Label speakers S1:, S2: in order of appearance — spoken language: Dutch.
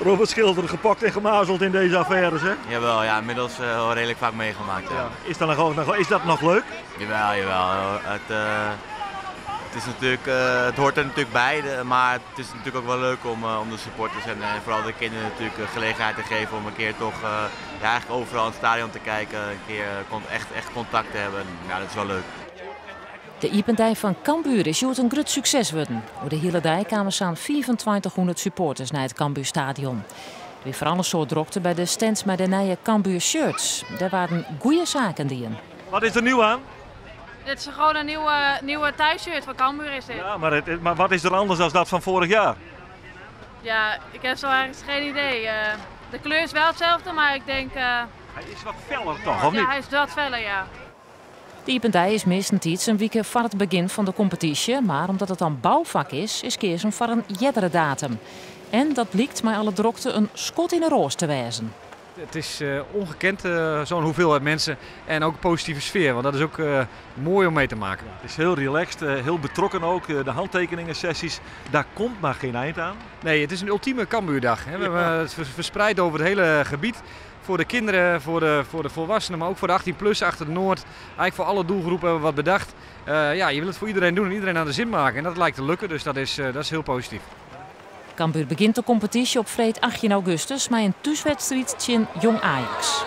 S1: Robert Schilder, gepakt en gemazeld in deze affaires, hè?
S2: Jawel, ja, inmiddels wel redelijk vaak meegemaakt. Ja.
S1: Ja. Is dat nog leuk?
S2: Jawel. Het is natuurlijk, het hoort er natuurlijk bij, maar het is natuurlijk ook wel leuk om de supporters en vooral de kinderen natuurlijk gelegenheid te geven om een keer toch eigenlijk overal in het stadion te kijken, een keer echt contact te hebben. Ja, dat is wel leuk.
S3: De Ipendij van Cambuur is een groot succes worden. Over de hele dag kwamen samen 2500 supporters naar het Cambuurstadion. Weer vooral een soort drokte bij de stands met de nieuwe Cambuur shirts. Daar waren goede zaken die in.
S1: Wat is er nieuw aan?
S4: Dit is gewoon een nieuwe thuisshirt van Cambuur is dit.
S1: Ja, maar wat is er anders dan dat van vorig jaar?
S4: Ja, ik heb zo ergens geen idee. De kleur is wel hetzelfde, maar ik denk...
S1: Hij is wat feller toch, of niet?
S4: Ja, hij is wat feller, ja.
S3: De Ipendij is meestens een week voor het begin van de competitie, maar omdat het dan bouwvak is keersen voor een jeddere datum. En dat blijkt met alle drokte een schot in de roos te wijzen.
S5: Het is ongekend, zo'n hoeveelheid mensen en ook een positieve sfeer, want dat is ook mooi om mee te maken.
S1: Het is heel relaxed, heel betrokken ook, de handtekeningen sessies, daar komt maar geen eind aan.
S5: Nee, het is een ultieme Cambuurdag. We hebben het verspreid over het hele gebied. Voor de kinderen, voor de volwassenen, maar ook voor de 18-plus achter de Noord. Eigenlijk voor alle doelgroepen hebben we wat bedacht. Je wil het voor iedereen doen en iedereen aan de zin maken. En dat lijkt te lukken, dus dat is heel positief.
S3: Cambuur begint de competitie op vrijdag 18 augustus met een thuiswedstrijd tegen Jong Ajax.